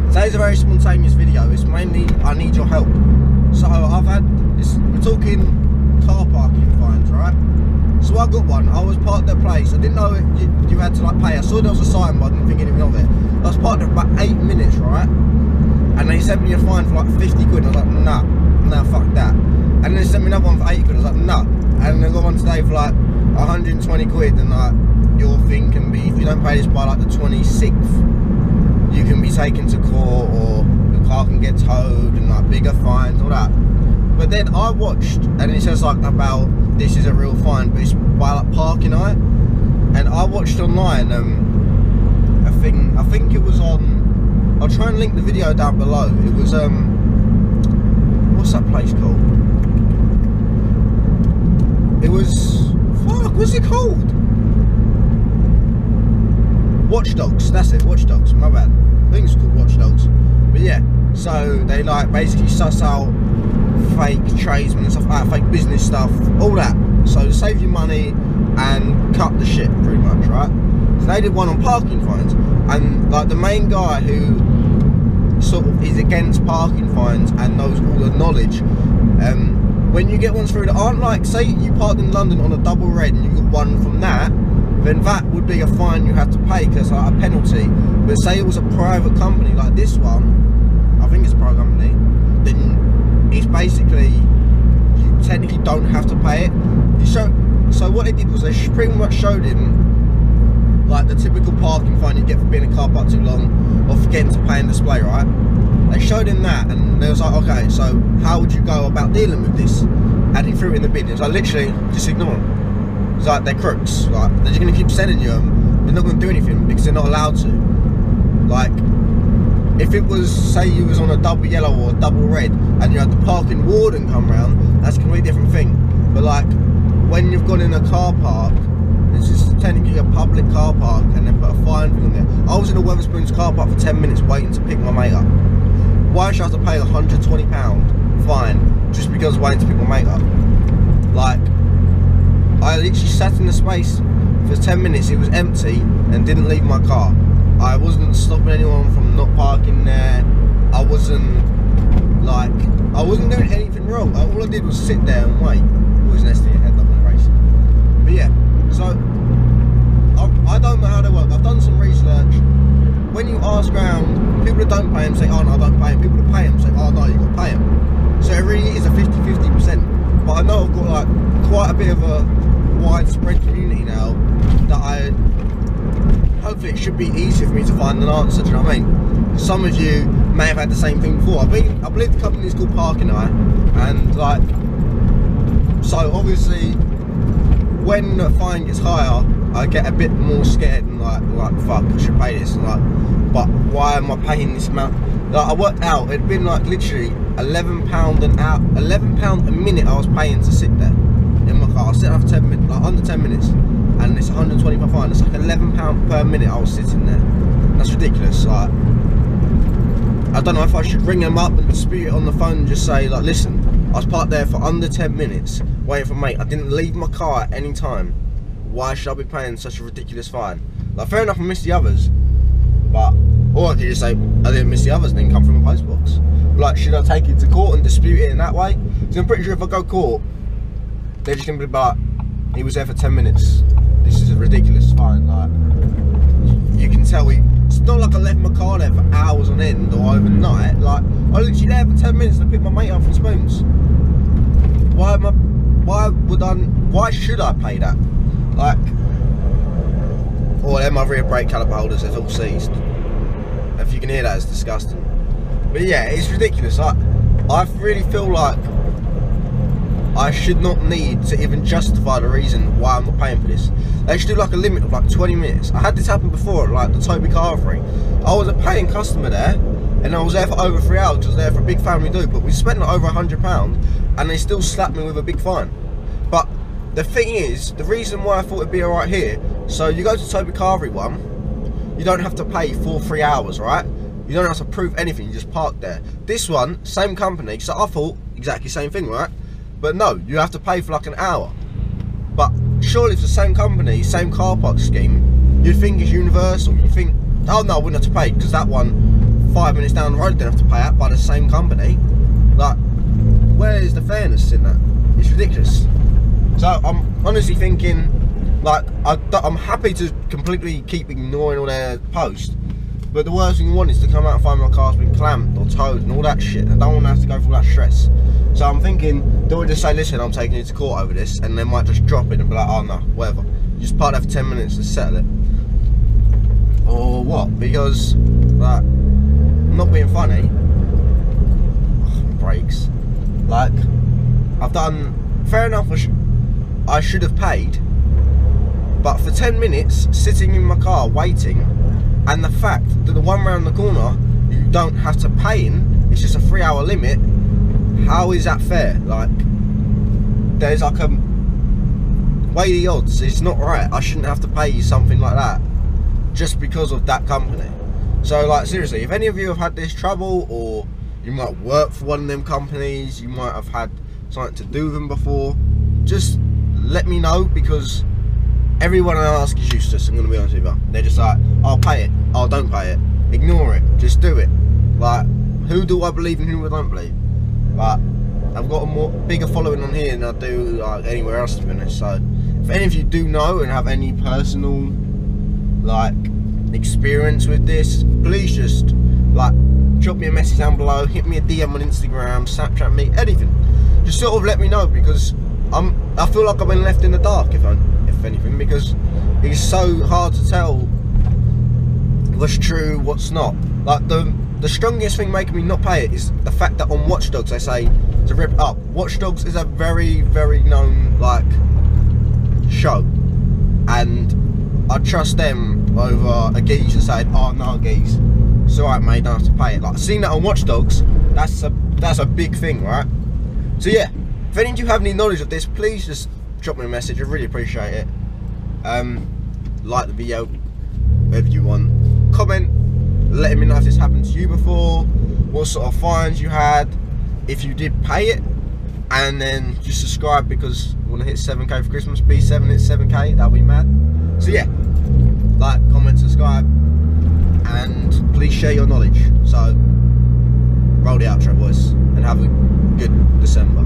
Today's a very spontaneous video. It's mainly I need your help. So we're talking car parking fines, right? So I got one. I was parked at a place. I didn't know you had to like pay. I saw there was a sign, but I didn't think anything of it. I was parked there for about 8 minutes, right? And they sent me a fine for like 50 quid. I was like, nah, fuck that. And then they sent me another one for 80 quid. I was like, nah. And then I got one today for like 120 quid. And like, your thing can be, if you don't pay this by like the 26th, you can be taken to court, or your car can get towed, and like bigger fines, all that. But then I watched, and it says like about this is a real fine, but it's by like Parking Eye. And I watched online a thing. I think it was on. I'll try and link the video down below. It was what's that place called? It was what's it called? Watch Dogs. That's it. Watch Dogs. My bad. I think it's called Watch Dogs. But yeah, so they like basically suss out fake tradesmen and stuff, fake business stuff, all that. So to save you money and cut the shit, pretty much, right? So they did one on parking fines, and like the main guy who sort of is against parking fines and knows all the knowledge, when you get ones through that aren't like, say you parked in London on a double red and you got one from that, then that would be a fine you have to pay because like a penalty. But say it was a private company like this one, I think it's a private company, then it's basically, you technically don't have to pay it. So what they did was they pretty much showed him like the typical parking fine you get for being in a car park too long or forgetting to pay and display, right? They showed him that, and they was like, okay, so how would you go about dealing with this? And he threw it in the bin. It was like, literally, just ignore them. It's like, they're crooks. Like, they're just going to keep sending you them. They're not going to do anything because they're not allowed to. Like, if it was, say you was on a double yellow or a double red and you had the parking warden come round, that's a completely different thing. But like, when you've gone in a car park, this is technically a public car park, and they put a fine thing on there. I was in a Wetherspoons car park for 10 minutes waiting to pick my mate up. Why should I have to pay £120 fine just because I was waiting to pick my mate up? Like, I literally sat in the space for 10 minutes, it was empty, and didn't leave my car. I wasn't stopping anyone from not parking there. I wasn't doing anything wrong. All I did was sit there and wait. Always nesting your head up on the race. But yeah, so I don't know how they work. I've done some research. When you ask around, people that don't pay them say, oh no, I don't pay them. People that pay them say, oh no, you've got to pay them. So it really is a 50-50%. But I know I've got like quite a bit of a widespread community now that hopefully it should be easier for me to find an answer, do you know what I mean? Some of you may have had the same thing before. I believe the company is called Parking Eye, and like, so obviously when the fine gets higher, I get a bit more scared and like fuck, I should pay this, and like, but why am I paying this amount? Like, I worked out, it'd been like literally £11 an hour, £11 a minute I was paying to sit there in my car. I was sitting there for 10 minutes, like under 10 minutes, and it's £120 fine. It's like £11 per minute I was sitting there. That's ridiculous. Like, I don't know if I should ring them up and dispute it on the phone and just say, like, listen, I was parked there for under 10 minutes waiting for mate. I didn't leave my car at any time. Why should I be paying such a ridiculous fine? Like, fair enough, I missed the others, but, or I could just say I didn't miss the others and then come from a post box. Like, should I take it to court and dispute it in that way? Because I'm pretty sure if I go court, they're just gonna be like, he was there for 10 minutes. This is a ridiculous fine. Like, you can tell it's not like I left my car there for hours on end or overnight. Like, I was literally there for 10 minutes to pick my mate up from Spoons. Why should I pay that? Like, or them other rear brake caliper holders, they're all seized. If you can hear that, it's disgusting. But yeah, it's ridiculous. Like, I really feel like I should not need to even justify the reason why I'm not paying for this. They should do like a limit of like 20 minutes. I had this happen before, like the Toby Carvery. I was a paying customer there, and I was there for over 3 hours because I was there for a big family do, but we spent like over £100 and they still slapped me with a big fine. But the thing is, the reason why I thought it'd be alright here, so you go to Toby Carvery one, you don't have to pay for 3 hours, right? You don't have to prove anything, you just park there. This one, same company, so I thought exactly same thing, right? But no, you have to pay for like an hour. But surely it's the same company, same car park scheme, you'd think it's universal. You think oh no, I wouldn't have to pay, because that one 5 minutes down the road didn't have to pay out by the same company. Like, where is the fairness in that? It's ridiculous. So I'm honestly thinking, like, I'm happy to completely keep ignoring all their posts, but the worst thing you want is to come out and find my car's been clamped or towed and all that shit. I don't want to have to go through that stress. So I'm thinking, do I just say, listen, I'm taking you to court over this, and they might just drop it and be like, oh no, whatever. You just park there for 10 minutes to settle it. Or what? Because, like, I'm not being funny. Brakes. Like, I've done, fair enough, I should have paid, but for 10 minutes sitting in my car waiting, and the fact that the one round the corner you don't have to pay in, it's just a 3-hour limit, how is that fair? Like, there's like a, weigh the odds, it's not right. I shouldn't have to pay you something like that just because of that company. So, like, seriously, if any of you have had this trouble, or you might work for one of them companies, you might have had something to do with them before, just let me know, because everyone I ask is useless, I'm going to be honest with you. They're just like, I'll pay it, oh don't pay it, ignore it, just do it. Like, who do I believe and who I don't believe? Like, I've got a bigger following on here than I do like anywhere else, to be honest. So if any of you do know and have any personal like experience with this, please just like drop me a message down below, hit me a DM on Instagram, Snapchat me, anything. Just sort of let me know, because I feel like I've been left in the dark, if anything, because it's so hard to tell what's true, what's not. Like, the strongest thing making me not pay it is the fact that on Watch Dogs they say to rip it up. Watch Dogs is a very, very known like show, and I trust them over a geezer saying, oh no geez, it's alright mate, don't have to pay it. Like, seeing that on Watch Dogs, that's a big thing, right? So yeah, if any of you have any knowledge of this, please just drop me a message, I really appreciate it. Like the video, whatever you want, comment, letting me know if this happened to you before, what sort of fines you had, if you did pay it, and then just subscribe, because we want to hit 7k for Christmas. B7 hits 7k, that'll be mad. So yeah, like, comment, subscribe, and please share your knowledge. So roll the outro, boys, and have a good December.